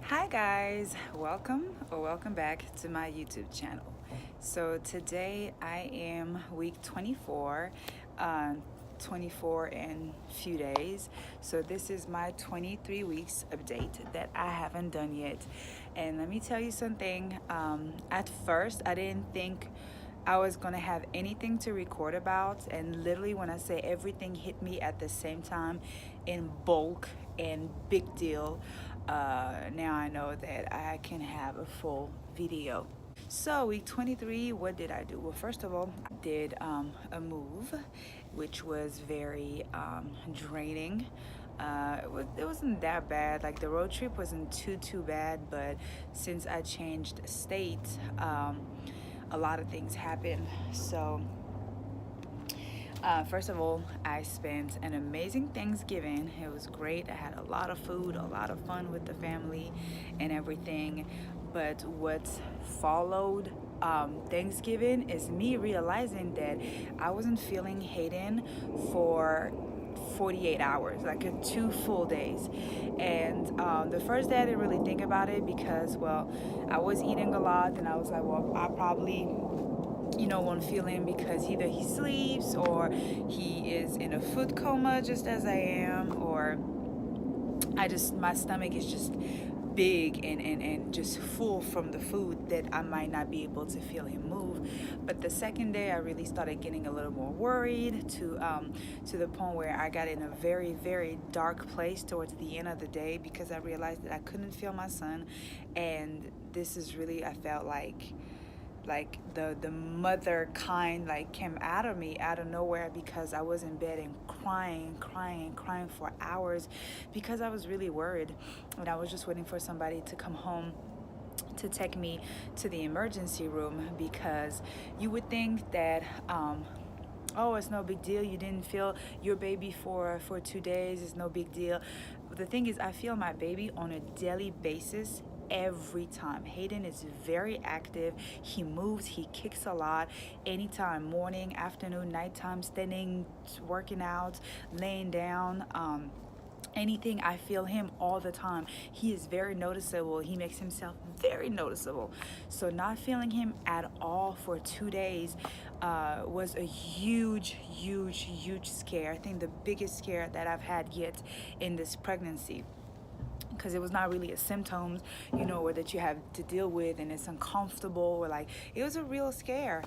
Hi guys, welcome back to my YouTube channel. So today I am week 24, 24 and few days. So this is my 23 weeks update that I haven't done yet. And let me tell you something. At first I didn't think I was gonna have anything to record about, and literally when I say everything hit me at the same time in bulk and big deal, now I know that I can have a full video. So week 23, what did I do? Well, first of all, I did a move, which was very draining. It wasn't that bad. Like the road trip wasn't too bad, but since I changed state, a lot of things happened. So first of all, I spent an amazing Thanksgiving. It was great. I had a lot of food, a lot of fun with the family, and everything. But what followed Thanksgiving is me realizing that I wasn't feeling Hayden for 48 hours, like 2 full days. And the first day I didn't really think about it because, well, I was eating a lot, and I was like, well, I probably won't feel him because either he sleeps or he is in a food coma just as I am, or my stomach is just big and just full from the food that I might not be able to feel him move. But the second day I really started getting a little more worried to the point where I got in a very dark place towards the end of the day because I realized that I couldn't feel my son. And this is really, I felt like the mother kind like came out of me out of nowhere because I was in bed and crying for hours because I was really worried, and I was just waiting for somebody to come home to take me to the emergency room, because you would think that oh, it's no big deal, you didn't feel your baby for 2 days, it's no big deal. The thing is, I feel my baby on a daily basis every time. Hayden is very active. He moves, he kicks a lot. Anytime, morning, afternoon, nighttime, standing, working out, laying down, anything, I feel him all the time. He is very noticeable. He makes himself very noticeable. So not feeling him at all for 2 days was a huge scare. I think the biggest scare that I've had yet in this pregnancy, because it was not really a symptoms, or that you have to deal with and it's uncomfortable, or like, it was a real scare.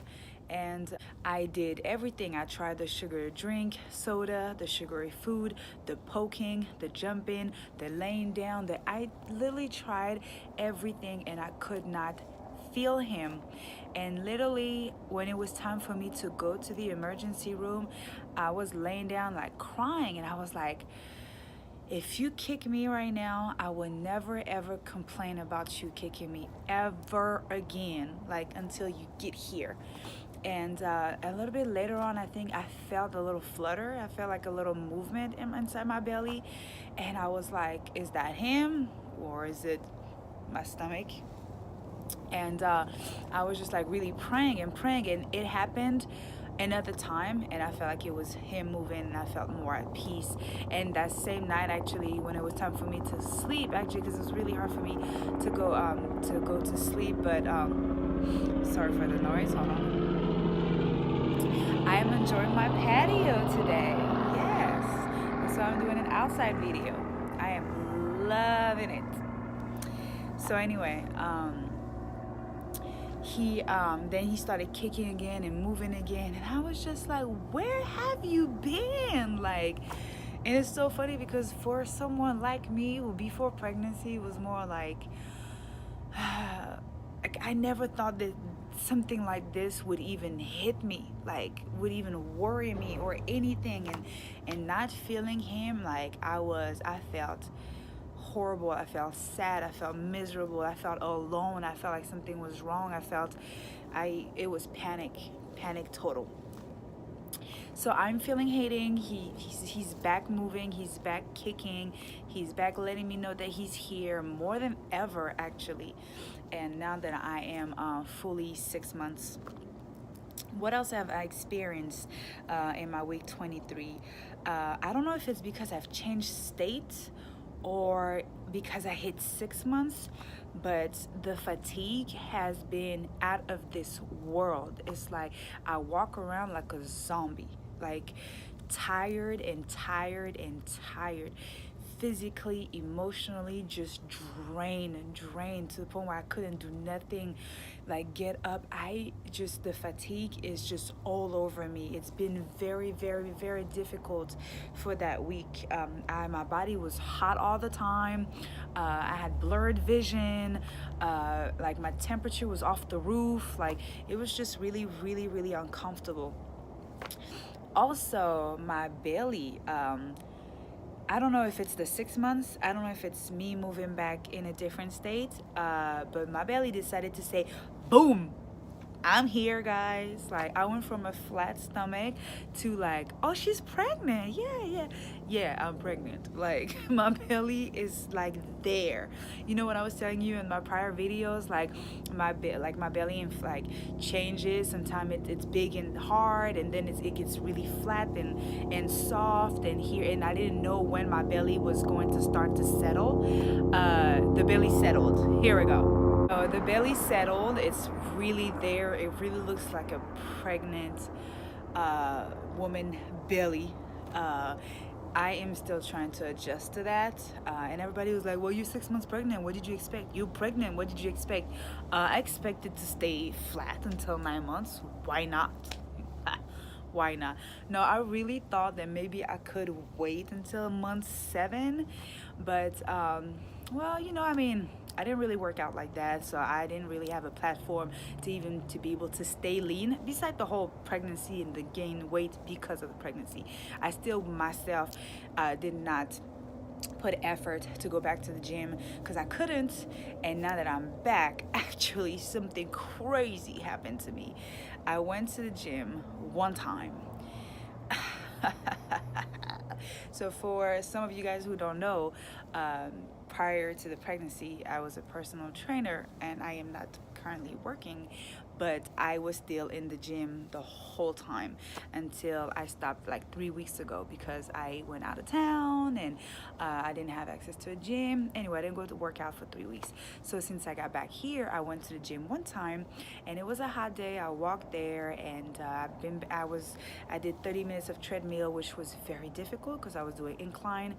And I did everything. I tried the sugar drink, soda, the sugary food, the poking, the jumping, the laying down, I literally tried everything, and I could not feel him. And literally, when it was time for me to go to the emergency room, I was laying down like crying, and I was like, if you kick me right now, I will never ever complain about you kicking me ever again, like until you get here. And a little bit later on, I think I felt a little flutter. I felt like a little movement inside my belly. And I was like, is that him or is it my stomach? And I was just like really praying, and it happened another time, and I felt like it was him moving, and I felt more at peace. And that same night, actually, when it was time for me to sleep, actually, because it was really hard for me to go to sleep, but sorry for the noise, hold on. I am enjoying my patio today. Yes, so I'm doing an outside video. I am loving it. So anyway, he then he started kicking again and moving again, and I was just like, where have you been? Like, and it's so funny because for someone like me who before pregnancy was more like I never thought that something like this would even hit me, like would even worry me or anything. And not feeling him, like I felt horrible. I felt sad. I felt miserable. I felt alone. I felt like something was wrong. It was panic total. So I'm feeling hating. He's back moving. He's back kicking. He's back letting me know that he's here more than ever, actually. And now that I am fully 6 months, what else have I experienced in my week 23? I don't know if it's because I've changed states or because I hit 6 months, but the fatigue has been out of this world. It's like I walk around like a zombie, like tired and tired and tired, physically, emotionally, just drained and drained to the point where I couldn't do nothing like get up. I just, the fatigue is just all over me. It's been very, very, very difficult for that week. My body was hot all the time. I had blurred vision. Like my temperature was off the roof. Like it was just really, really, really uncomfortable. Also, my belly. I don't know if it's the 6 months. I don't know if it's me moving back in a different state. But my belly decided to say, boom, I'm here, guys. Like, I went from a flat stomach to like, oh, she's pregnant. Yeah, I'm pregnant. Like, my belly is like there. You know what I was telling you in my prior videos? Like, my belly and like changes. Sometimes it's big and hard, and then it gets really flat and soft and here. And I didn't know when my belly was going to start to settle. The belly settled. Here we go. The belly settled. It's really there. It really looks like a pregnant woman belly. I am still trying to adjust to that. And everybody was like, well, you're 6 months pregnant. What did you expect? You're pregnant. What did you expect? I expected to stay flat until 9 months. Why not? Why not? No, I really thought that maybe I could wait until month 7. But, well, I mean, I didn't really work out like that, so I didn't really have a platform to be able to stay lean. Besides the whole pregnancy and the gain weight because of the pregnancy, I still myself did not put effort to go back to the gym because I couldn't. And now that I'm back, actually something crazy happened to me. I went to the gym one time. So for some of you guys who don't know, prior to the pregnancy, I was a personal trainer, and I am not currently working, but I was still in the gym the whole time until I stopped like 3 weeks ago because I went out of town and I didn't have access to a gym. Anyway, I didn't go to work out for 3 weeks. So since I got back here, I went to the gym one time, and it was a hot day. I walked there, and I did 30 minutes of treadmill, which was very difficult because I was doing incline,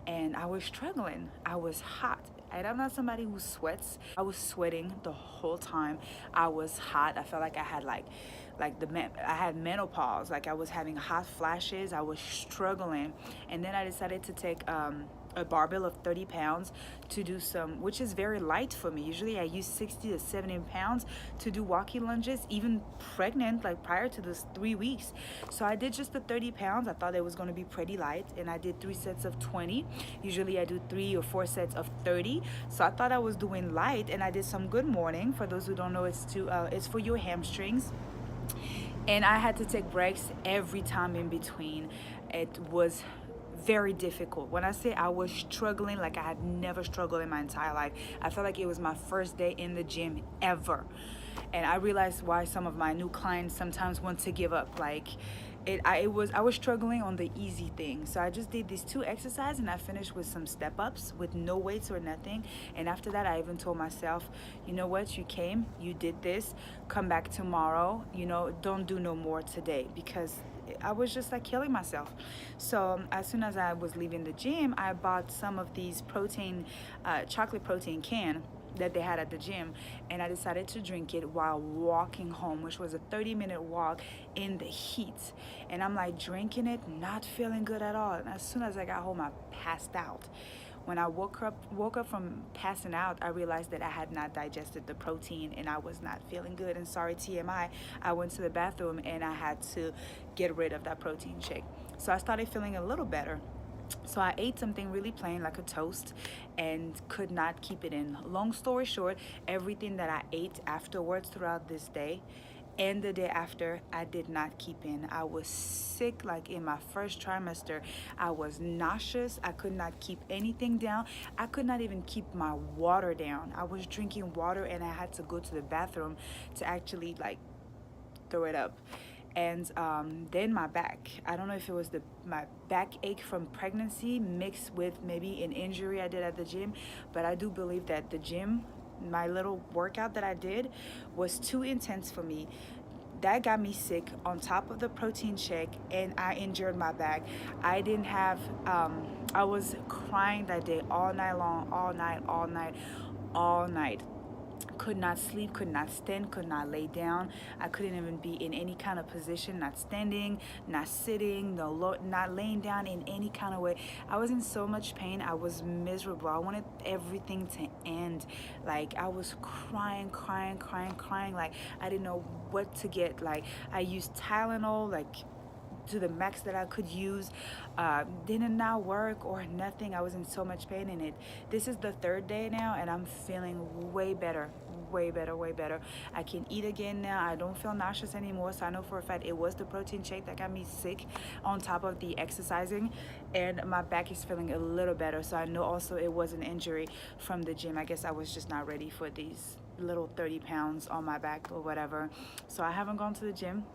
and I was struggling. I was hot. And I'm not somebody who sweats. I was sweating the whole time. I was hot. I felt like I had I had menopause. Like I was having hot flashes. I was struggling. And then I decided to take a barbell of 30 pounds to do some, which is very light for me. Usually I use 60 to 70 pounds to do walking lunges, even pregnant, like prior to this 3 weeks. So I did just the 30 pounds. I thought it was going to be pretty light, and I did 3 sets of 20. Usually I do 3 or 4 sets of 30. So I thought I was doing light, and I did some good morning. For those who don't know, it's for your hamstrings. And I had to take breaks every time in between. It was very difficult. When I say I was struggling like I had never struggled in my entire life, I felt like it was my first day in the gym ever. And I realized why some of my new clients sometimes want to give up. Like I was struggling on the easy thing. So I just did these 2 exercises, and I finished with some step ups with no weights or nothing. And after that, I even told myself, you know what, you came, you did this, come back tomorrow, don't do no more today, because I was just like killing myself. So as soon as I was leaving the gym, I bought some of these chocolate protein can that they had at the gym, and I decided to drink it while walking home, which was a 30-minute walk in the heat. And I'm like drinking it, not feeling good at all. And as soon as I got home, I passed out. When I woke up from passing out, I realized that I had not digested the protein, and I was not feeling good. And sorry, TMI, I went to the bathroom and I had to get rid of that protein shake. So I started feeling a little better. So I ate something really plain, like a toast, and could not keep it in. Long story short, everything that I ate afterwards throughout this day and the day after, I did not keep in. I was sick. Like in my first trimester, I was nauseous. I could not keep anything down. I could not even keep my water down. I was drinking water, and I had to go to the bathroom to actually like throw it up. And then my back. I don't know if it was my backache from pregnancy mixed with maybe an injury I did at the gym, but I do believe that the gym, my little workout that I did, was too intense for me. That got me sick on top of the protein shake, and I injured my back. I didn't have, I was crying that day all night long, all night. Could not sleep, could not stand, could not lay down. I couldn't even be in any kind of position, not standing, not sitting, not laying down in any kind of way. I was in so much pain. I was miserable. I wanted everything to end. Like, I was crying. Like, I didn't know what to get. Like, I used Tylenol, like, to the max that I could use. Didn't not work or nothing. I was in so much pain in it. This is the third day now, and I'm feeling way better. Way better. I can eat again now. I don't feel nauseous anymore. So I know for a fact it was the protein shake that got me sick on top of the exercising, and my back is feeling a little better. So I know also it was an injury from the gym. I guess I was just not ready for these little 30 pounds on my back or whatever. So I haven't gone to the gym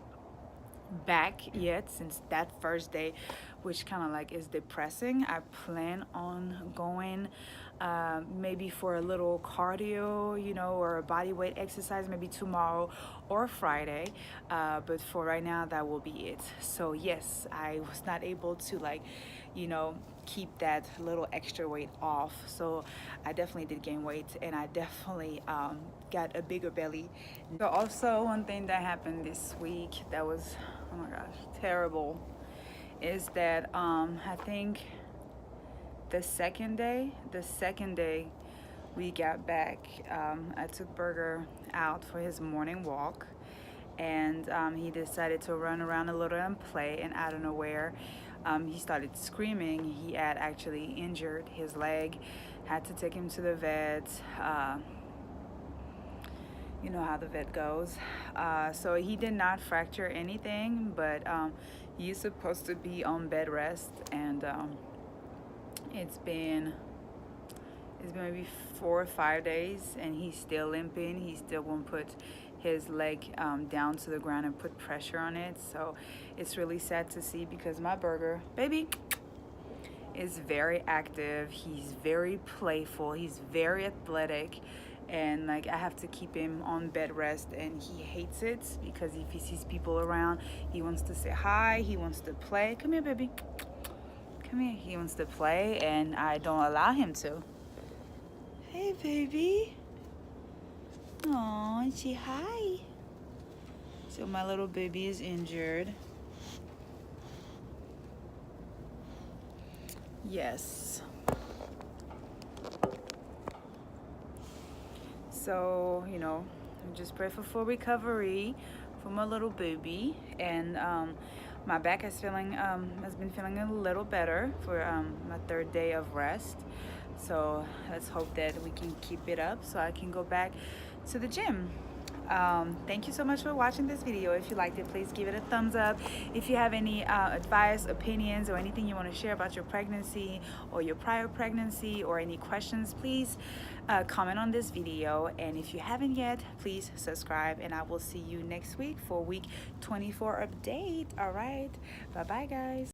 back yet since that first day, which kind of like is depressing. I plan on going maybe for a little cardio, or a body weight exercise, maybe tomorrow or Friday, but for right now that will be it. So yes, I was not able to keep that little extra weight off, so I definitely did gain weight, and I definitely got a bigger belly. So also one thing that happened this week that was, oh my gosh, terrible, is that I think the second day we got back, I took Burger out for his morning walk, and he decided to run around a little and play, and out of nowhere he started screaming. He had actually injured his leg, had to take him to the vet. You know how the vet goes. So he did not fracture anything, but he's supposed to be on bed rest, and it's been maybe 4 or 5 days, and he's still limping. He still won't put his leg down to the ground and put pressure on it. So it's really sad to see, because my Burger baby is very active. He's very playful. He's very athletic, and like, I have to keep him on bed rest, and he hates it, because if he sees people around, he wants to say hi, he wants to play. Come here, baby. Come here. He wants to play, and I don't allow him to. Hey, baby. Aw, say hi. So my little baby is injured. Yes. So, I'm just pray for full recovery for my little baby. And my back has been feeling a little better for my third day of rest. So let's hope that we can keep it up so I can go back to the gym. Thank you so much for watching this video. If you liked it, please give it a thumbs up. If you have any advice, opinions, or anything you want to share about your pregnancy or your prior pregnancy, or any questions, please comment on this video. And if you haven't yet, please subscribe, and I will see you next week for week 24 update. All right, bye bye guys.